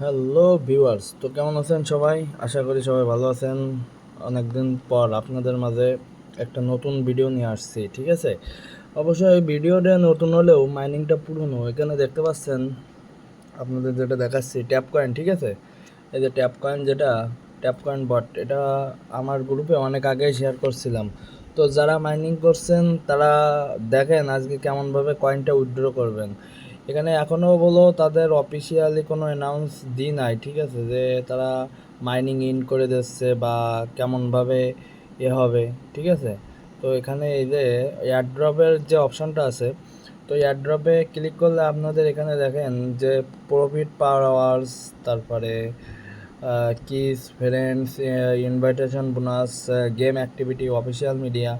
Hello viewers, তো কেমন আছেন সবাই? আশা করি সবাই ভালো আছেন। অনেকদিন পর আপনাদের মাঝে একটা নতুন ভিডিও নিয়ে আসছি, ঠিক আছে? অবশ্যই ভিডিওটা নতুন হলেও মাইনিংটা পুরনো। এখানে দেখতে পাচ্ছেন আপনাদের যেটা দেখাচ্ছি ট্যাপ কয়েন, ঠিক আছে? এই যে ট্যাপ কয়েন, যেটা ট্যাপ কয়েন বট, এটা আমার গ্রুপে অনেক আগেই শেয়ার করছিলাম। তো যারা মাইনিং করছেন তারা দেখেন আজকে কেমনভাবে কয়েনটা উইথড্র করবেন। এখানে এখনও বলো তাদের অফিসিয়ালি কোনো অ্যানাউন্স দিই নাই, ঠিক আছে, যে তারা মাইনিং ইন করে দিচ্ছে বা কেমনভাবে হবে, ঠিক আছে? তো এখানে এই যে এয়ারড্রপের যে অপশানটা আছে, তো এয়ারড্রপে ক্লিক করলে আপনাদের এখানে দেখেন যে প্রফিট পার আওয়ার্স, তারপরে kiss friends, invitation bonus, game activity, official media,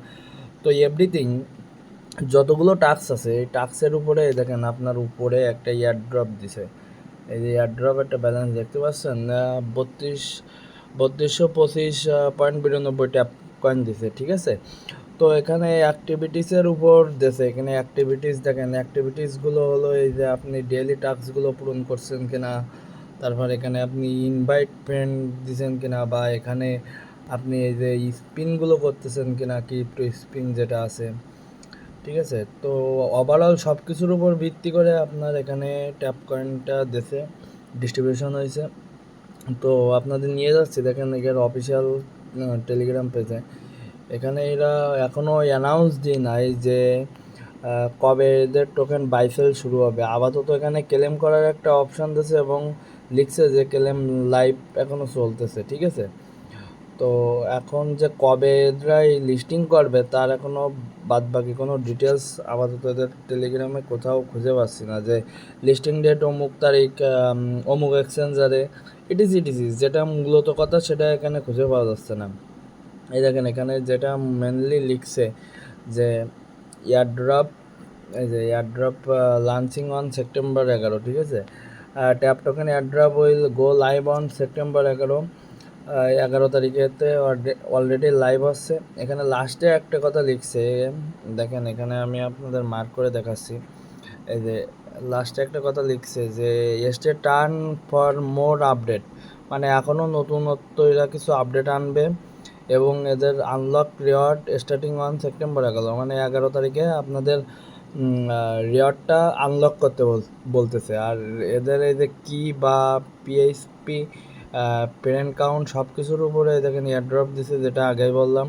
তো এভরিথিং যতগুলো টাস্ক আছে এই টাস্কের উপরে দেখেন আপনার উপরে একটা এয়ারড্রপ দিছে। এই যে এয়ারড্রপ একটা ব্যালেন্স দেখতে পাচ্ছেন, 3225.92 ট্যাপ কয়েন দিছে, ঠিক আছে? তো এখানে অ্যাক্টিভিটিসের উপর দেশে এখানে অ্যাক্টিভিটিস দেখেন, অ্যাক্টিভিটিসগুলো হলো এই যে আপনি ডেইলি টাস্কগুলো পূরণ করছেন কিনা, তারপর এখানে আপনি ইনভাইট ফ্রেন্ড দিয়েছেন কিনা, বা এখানে আপনি এই যে স্পিনগুলো করতেছেন কিনা, ক্রিপ্টো স্পিন যেটা আছে, ঠিক আছে? তো ওভারঅল সব কিছুর উপর ভিত্তি করে আপনার এখানে ট্যাপ কয়েনটা দেশে ডিস্ট্রিবিউশন হয়েছে। তো আপনাদের নিয়ে যাচ্ছি দেখেন এর অফিসিয়াল টেলিগ্রাম পেজে। এখানে এরা এখনও অ্যানাউন্স দিয়ে নাই যে কবে এদের টোকেন বাইসেল শুরু হবে। আপাতত এখানে ক্লেম করার একটা অপশান দিয়েছে এবং লিখছে যে ক্লেম লাইভ এখনও চলতেছে, ঠিক আছে? তো এখন যে কবে এরা লিস্টিং করবে তার এখনও বাদবাকি কোনো ডিটেলস আপাতত এদের টেলিগ্রামে কোথাও খুঁজে পাচ্ছি না, যে লিস্টিং ডেট অমুক তারিখ, অমুক এক্সচেঞ্জারে, ইটিসি যেটা মূলত কথা সেটা এখানে খুঁজে পাওয়া যাচ্ছে না। এই দেখেন এখানে যেটা মেনলি লিখছে যে এয়ারড্রপ, এই যে এয়ারড্রপ লঞ্চিং অন সেপ্টেম্বর 11, ঠিক আছে? Tap token airdrop will go live on September 11, 11 তারিখেতে অলরেডি লাইভ হচ্ছে। এখানে লাস্টে একটা কথা লিখছে, দেখেন এখানে আমি আপনাদের মার্ক করে দেখাচ্ছি। এই যে লাস্টে একটা কথা লিখছে যে stay turn for more update, মানে এখনও নতুনত্ব এরা কিছু আপডেট আনবে এবং এদের unlock reward starting on September 11, মানে 11 তারিখে আপনাদের রিওয়ার্ডটা আনলক করতে বলতেছে। আর এদের এই যে কি বা পিএইচপি পেরেন্ট কাউন্ট সব কিছুর উপরে দেখেন এয়ারড্রপ দিছে, যেটা আগেই বললাম,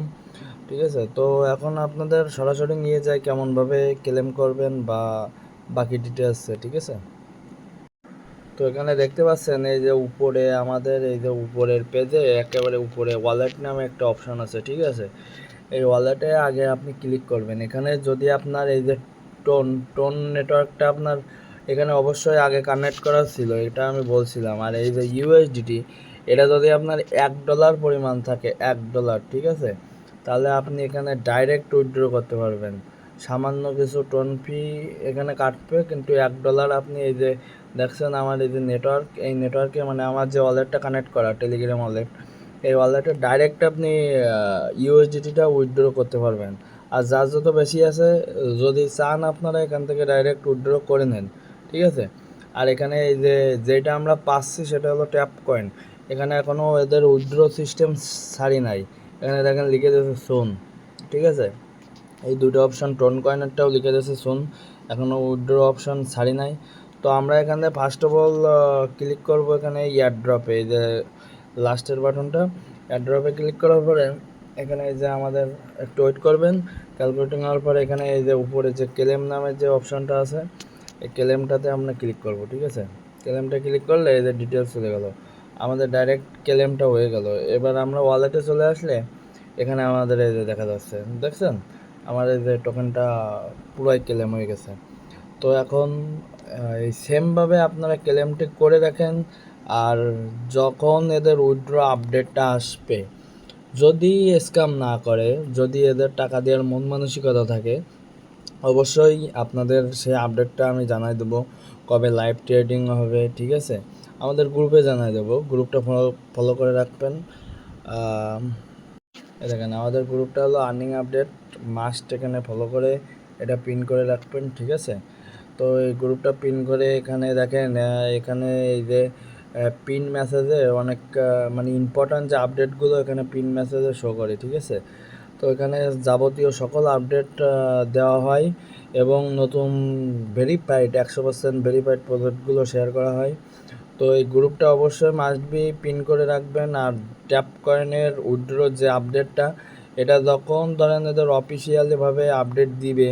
ঠিক আছে? তো এখন আপনাদের সরাসরি নিয়ে যায় কেমনভাবে ক্লেম করবেন বা বাকি ডিটেলসে, ঠিক আছে? তো এখানে দেখতে পাচ্ছেন এই যে উপরে আমাদের এই যে উপরের পেজে একেবারে উপরে ওয়ালেট নামে একটা অপশান আছে, ঠিক আছে? এই ওয়ালেটে আগে আপনি ক্লিক করবেন। এখানে যদি আপনার এই যে টোন টোন নেটওয়ার্কটা আপনার এখানে অবশ্যই আগে কানেক্ট করা ছিল, এটা আমি বলছিলাম। আর এই যে ইউএসডিটি, এটা যদি আপনার $1 পরিমাণ থাকে, $1, ঠিক আছে, তাহলে আপনি এখানে ডাইরেক্ট উইথড্র করতে পারবেন। সামান্য কিছু টোন ফি এখানে কাটবে, কিন্তু $1 আপনি এই যে দেখছেন আমার এই যে নেটওয়ার্ক, এই নেটওয়ার্কে মানে আমার যে ওয়ালেটটা কানেক্ট করা টেলিগ্রাম ওয়ালেট, এই ওয়ালেটে ডাইরেক্ট আপনি ইউএসডিটিটা উইথড্র করতে পারবেন। আর যার যত বেশি আছে, যদি চান আপনারা এখান থেকে ডাইরেক্ট উইথড্র করে নেন, ঠিক আছে? আর এখানে এই যে যেটা আমরা পাচ্ছি সেটা হলো ট্যাপ কয়েন। এখানে এখনও এদের উইথড্র সিস্টেম ছাড়ি নাই। এখানে দেখেন লিখে দিয়েছে সোন, ঠিক আছে? এই দুটো অপশান টোন কয়েনেরটাও লিখে দিয়েছে সোন, এখনও উইথড্র অপশান ছাড়ি নাই। তো আমরা এখানে ফার্স্ট অফ অল ক্লিক করবো এখানে এয়ারড্রপে, এই যে লাস্টের বাটনটা, এয়ারড্রপে ক্লিক করার পরে এখানে এই যে আমাদের একটু ওয়েট করবেন। ক্যালকুলেটিং হওয়ার পরে এখানে এই যে উপরে যে ক্লেম নামের যে অপশানটা আছে, এই ক্লেমটাতে আমরা ক্লিক করব, ঠিক আছে? ক্লেমটা ক্লিক করলে এই যে ডিটেলস চলে গেল, আমাদের ডাইরেক্ট ক্লেমটা হয়ে গেল। এবার আমরা ওয়ালেটে চলে আসলে এখানে আমাদের এই যে দেখা যাচ্ছে, দেখছেন আমার এই যে টোকেনটা পুরাই ক্লেম হয়ে গেছে। তো এখন এই সেমভাবে আপনারা ক্লেমটি করে রাখেন। আর যখন এদের উইথড্র আপডেটটা আসবে, যদি স্ক্যাম না করে, যদি এদের টাকা দেওয়ার মন মানসিকতা থাকে, অবশ্যই আপনাদের সেই আপডেটটা আমি জানাই দেবো কবে লাইভ ট্রেডিং হবে, ঠিক আছে? আমাদের গ্রুপে জানাই দেবো, গ্রুপটা ফলো ফলো করে রাখবেন। দেখেন আমাদের গ্রুপটা হলো আর্নিং আপডেট মাস্ট, এখানে ফলো করে এটা পিন করে রাখবেন, ঠিক আছে? তো এই গ্রুপটা পিন করে এখানে দেখেন এখানে এই যে পিন মেসেজে অনেক মানে ইম্পর্ট্যান্ট যে আপডেটগুলো এখানে পিন মেসেজে শো করে, ঠিক আছে। তো এখানে যাবতীয় সকল আপডেট দেওয়া হয় এবং নতুন ভেরিফাইড 100% ভেরিফাইড প্রজেক্টগুলো শেয়ার করা হয়। তো এই গ্রুপটা অবশ্যই মাস্ট বি পিন করে রাখবেন। আর ট্যাপ কয়েনের উইথড্র যে আপডেটটা, এটা যখন ধরেন এদের অফিসিয়ালিভাবে আপডেট দিবে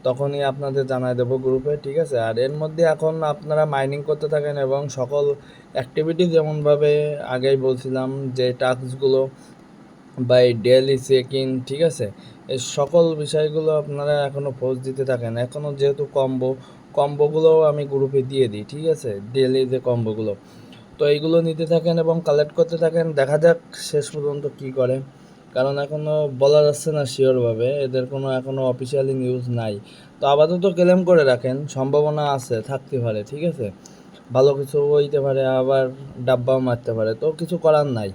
তখনই আপনাদের জানাই দেবো গ্রুপে, ঠিক আছে। আর এর মধ্যে এখন আপনারা মাইনিং করতে থাকেন এবং সকল অ্যাক্টিভিটি যেমনভাবে আগেই বলছিলাম যে টাস্কগুলো বা এই ডেইলি চেক ইন, ঠিক আছে, এই সকল বিষয়গুলো আপনারা এখনও পোস্ট দিতে থাকেন। এখনও যেহেতু কম্বোগুলোও আমি গ্রুপে দিয়ে দিই, ঠিক আছে, ডেইলি যে কম্বোগুলো, তো এইগুলো নিতে থাকেন এবং কালেক্ট করতে থাকেন। দেখা যাক শেষ পর্যন্ত কী করে, কারণ এখনও বলা যাচ্ছে না শিওরভাবে, এদের কোনো এখনও অফিসিয়ালি নিউজ নাই। তো আপাতত ক্লেম করে রাখেন, সম্ভাবনা আছে, থাকতে পারে, ঠিক আছে, ভালো কিছু হইতে পারে, আবার ডাব্বাও মারতে পারে, তো কিছু করার নাই।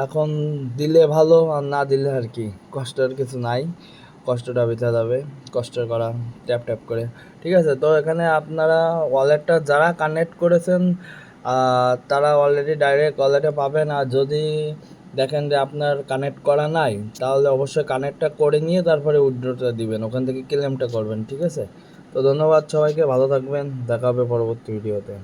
এখন দিলে ভালো, আর না দিলে আর কি, কষ্টের কিছু নাই, কষ্টটা বেঁচে যাবে, কষ্টের করা ট্যাপ ট্যাপ করে, ঠিক আছে। তো এখানে আপনারা ওয়ালেটটা যারা কানেক্ট করেছেন তারা অলরেডি ডাইরেক্ট ওয়ালেটে পাবেন। আর যদি দেখেন যে আপনার কানেক্ট করা নাই, তাহলে অবশ্যই কানেক্টটা করে নিয়ে তারপরে উইথড্রটা দিবেন, ওখান থেকে ক্লেমটা করবেন, ঠিক আছে। তো ধন্যবাদ সবাইকে, ভালো থাকবেন, দেখা হবে পরবর্তী ভিডিওতে।